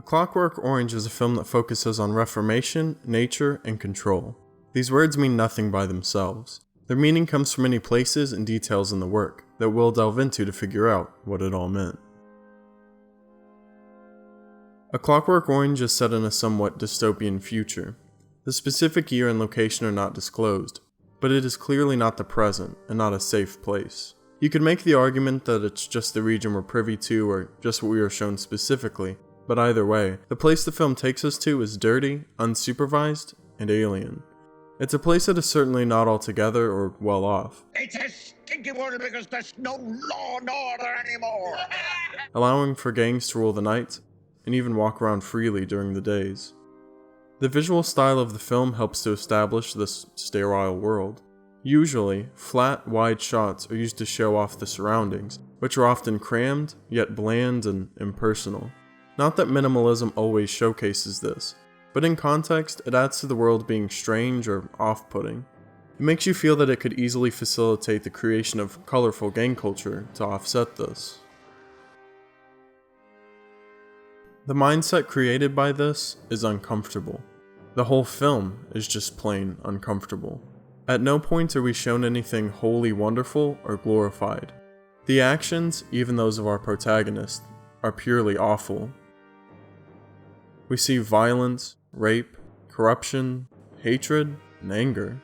A Clockwork Orange is a film that focuses on reformation, nature, and control. These words mean nothing by themselves. Their meaning comes from many places and details in the work that we'll delve into to figure out what it all meant. A Clockwork Orange is set in a somewhat dystopian future. The specific year and location are not disclosed, but it is clearly not the present and not a safe place. You could make the argument that it's just the region we're privy to or just what we are shown specifically, but either way, the place the film takes us to is dirty, unsupervised, and alien. It's a place that is certainly not altogether or well off. It's a stinky world because there's no law and order anymore. Allowing for gangs to rule the night, and even walk around freely during the days. The visual style of the film helps to establish this sterile world. Usually, flat, wide shots are used to show off the surroundings, which are often crammed, yet bland and impersonal. Not that minimalism always showcases this, but in context, it adds to the world being strange or off-putting. It makes you feel that it could easily facilitate the creation of colorful gang culture to offset this. The mindset created by this is uncomfortable. The whole film is just plain uncomfortable. At no point are we shown anything wholly wonderful or glorified. The actions, even those of our protagonist, are purely awful. We see violence, rape, corruption, hatred, and anger.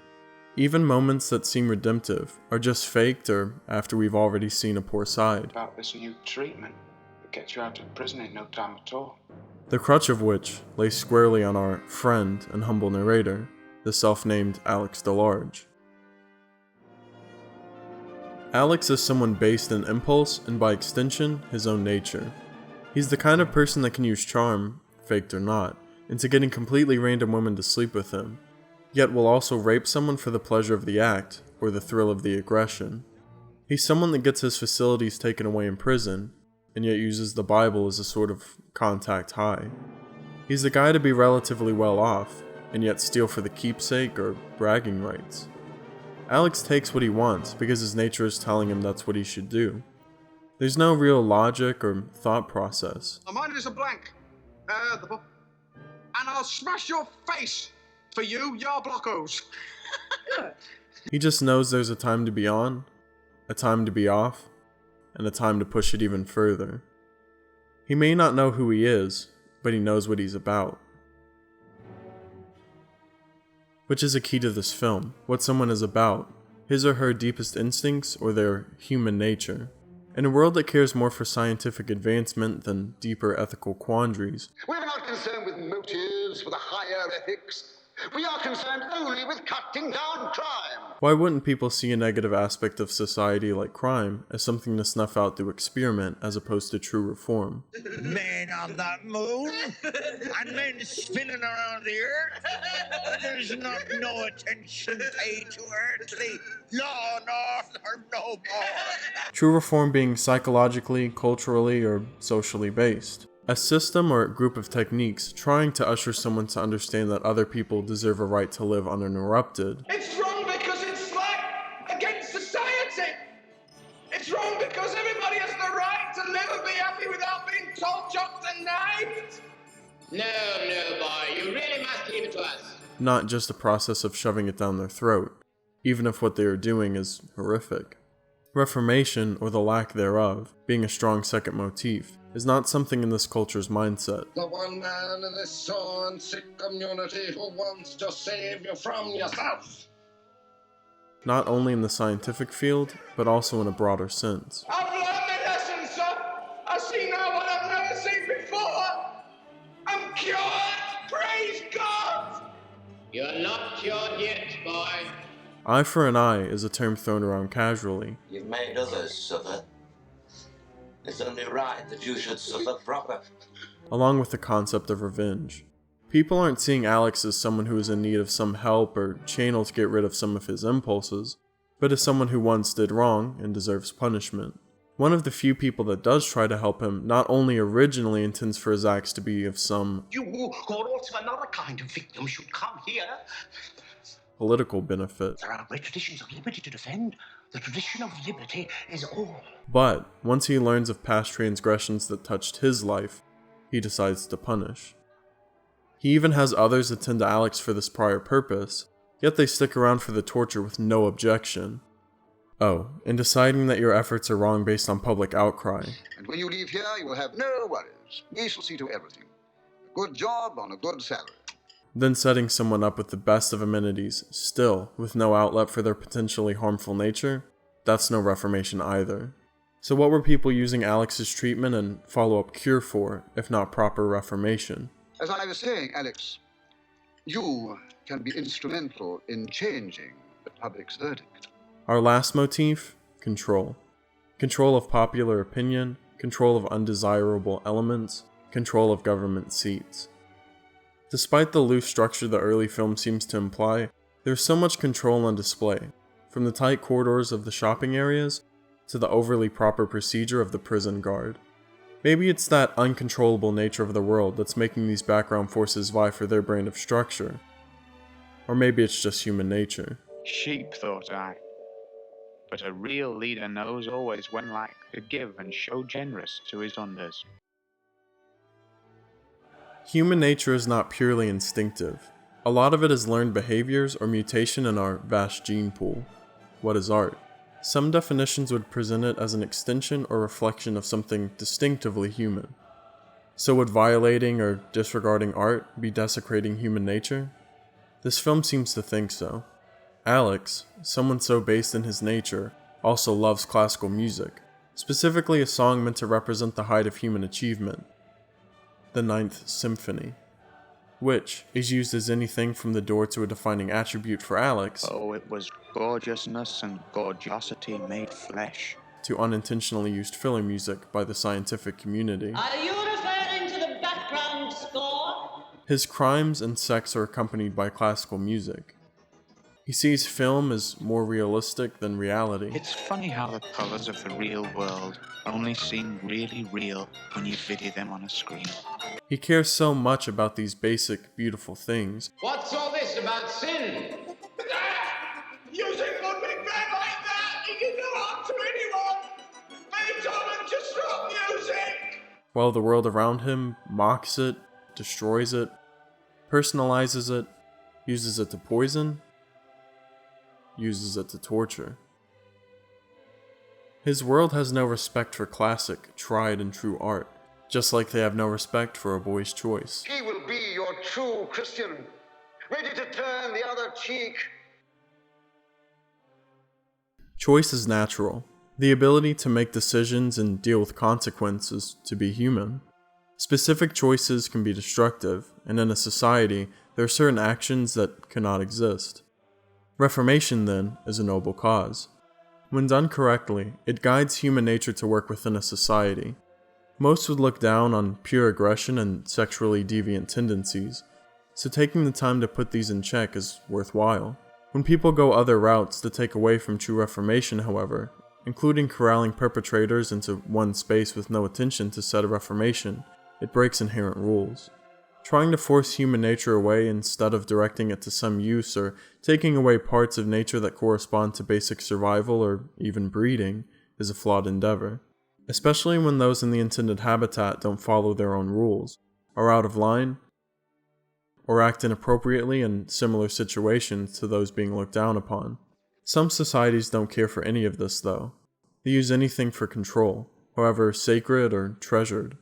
Even moments that seem redemptive are just faked or after we've already seen a poor side. About this new treatment that gets you out of prison in no time at all. The crutch of which lay squarely on our friend and humble narrator, the self-named Alex DeLarge. Alex is someone based in impulse and by extension, his own nature. He's the kind of person that can use charm, faked or not, into getting completely random women to sleep with him, yet will also rape someone for the pleasure of the act or the thrill of the aggression. He's someone that gets his facilities taken away in prison, and yet uses the Bible as a sort of contact high. He's the guy to be relatively well off, and yet steal for the keepsake or bragging rights. Alex takes what he wants because his nature is telling him that's what he should do. There's no real logic or thought process. My mind is a blank. And I'll smash your face for you, your blockos. He just knows there's a time to be on, a time to be off, and a time to push it even further. He may not know who he is, but he knows what he's about. Which is a key to this film, what someone is about, his or her deepest instincts or their human nature. In a world that cares more for scientific advancement than deeper ethical quandaries, we're not concerned with motives, with a higher ethics. We are concerned only with cutting down crime. Why wouldn't people see a negative aspect of society like crime as something to snuff out through experiment as opposed to true reform? Men on that moon, and men spinning around the earth. There's not no attention paid to earthly law and order no more. True reform being psychologically, culturally, or socially based. A system or group of techniques trying to usher someone to understand that other people deserve a right to live uninterrupted. It's wrong because it's like against society. It's wrong because everybody has the right to live and be happy without being told, chopped and knifed. No, boy, you really must leave it to us. Not just a process of shoving it down their throat, even if what they are doing is horrific. Reformation, or the lack thereof, being a strong second motif, is not something in this culture's mindset. The one man in this sore and sick community who wants to save you from yourself. Not only in the scientific field, but also in a broader sense. I've learned my lesson, sir. I see now what I've never seen before. I'm cured. Praise God. You're not cured yet, boy. Eye for an eye is a term thrown around casually. You've made others suffer. It's only right that you should suffer proper. Along with the concept of revenge. People aren't seeing Alex as someone who is in need of some help or channel to get rid of some of his impulses, but as someone who once did wrong and deserves punishment. One of the few people that does try to help him not only originally intends for his acts to be of some You who are also another kind of victim should come here. political benefit. There are great traditions of liberty to defend. The tradition of liberty is all. But once he learns of past transgressions that touched his life, he decides to punish. He even has others attend to Alex for this prior purpose, yet they stick around for the torture with no objection. Oh, and deciding that your efforts are wrong based on public outcry. And when you leave here, you will have no worries. We shall see to everything. A good job on a good salary. Then setting someone up with the best of amenities, still with no outlet for their potentially harmful nature, that's no reformation either. So what were people using Alex's treatment and follow-up cure for, if not proper reformation? As I was saying, Alex, you can be instrumental in changing the public's verdict. Our last motif, control. Control of popular opinion, control of undesirable elements, control of government seats. Despite the loose structure the early film seems to imply, there's so much control on display, from the tight corridors of the shopping areas to the overly proper procedure of the prison guard. Maybe it's that uncontrollable nature of the world that's making these background forces vie for their brand of structure. Or maybe it's just human nature. Sheep, thought I. But a real leader knows always when like to give and show generous to his unders. Human nature is not purely instinctive. A lot of it is learned behaviors or mutation in our vast gene pool. What is art? Some definitions would present it as an extension or reflection of something distinctively human. So would violating or disregarding art be desecrating human nature? This film seems to think so. Alex, someone so based in his nature, also loves classical music, specifically a song meant to represent the height of human achievement, the Ninth Symphony, which is used as anything from the door to a defining attribute for Alex. Oh, it was gorgeousness and gorgeosity made flesh. To unintentionally used filler music by the scientific community. Are you referring to the background score? His crimes and sex are accompanied by classical music. He sees film as more realistic than reality. It's funny how the colors of the real world only seem really real when you video them on a screen. He cares so much about these basic, beautiful things. What's all this about sin? Using Ludwig van like that, he can do harm to anyone. Beethoven just wrote music. While the world around him mocks it, destroys it, personalizes it, uses it to poison, uses it to torture. His world has no respect for classic, tried and true art, just like they have no respect for a boy's choice. He will be your true Christian, ready to turn the other cheek. Choice is natural. The ability to make decisions and deal with consequences to be human. Specific choices can be destructive, and in a society, there are certain actions that cannot exist. Reformation, then, is a noble cause. When done correctly, it guides human nature to work within a society. Most would look down on pure aggression and sexually deviant tendencies, so taking the time to put these in check is worthwhile. When people go other routes to take away from true reformation, however, including corralling perpetrators into one space with no attention to said reformation, it breaks inherent rules. Trying to force human nature away instead of directing it to some use or taking away parts of nature that correspond to basic survival or even breeding is a flawed endeavor, especially when those in the intended habitat don't follow their own rules, are out of line, or act inappropriately in similar situations to those being looked down upon. Some societies don't care for any of this though. They use anything for control, however sacred or treasured.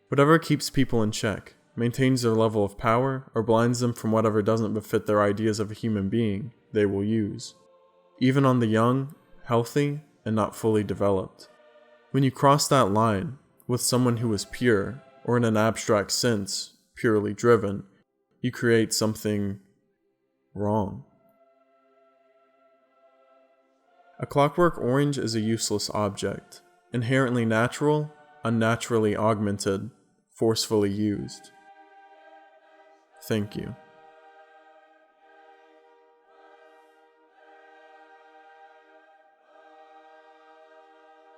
Whatever keeps people in check, maintains their level of power, or blinds them from whatever doesn't befit their ideas of a human being, they will use. Even on the young, healthy, and not fully developed. When you cross that line with someone who is pure, or in an abstract sense, purely driven, you create something wrong. A Clockwork Orange is a useless object, inherently natural, unnaturally augmented, forcefully used. Thank you.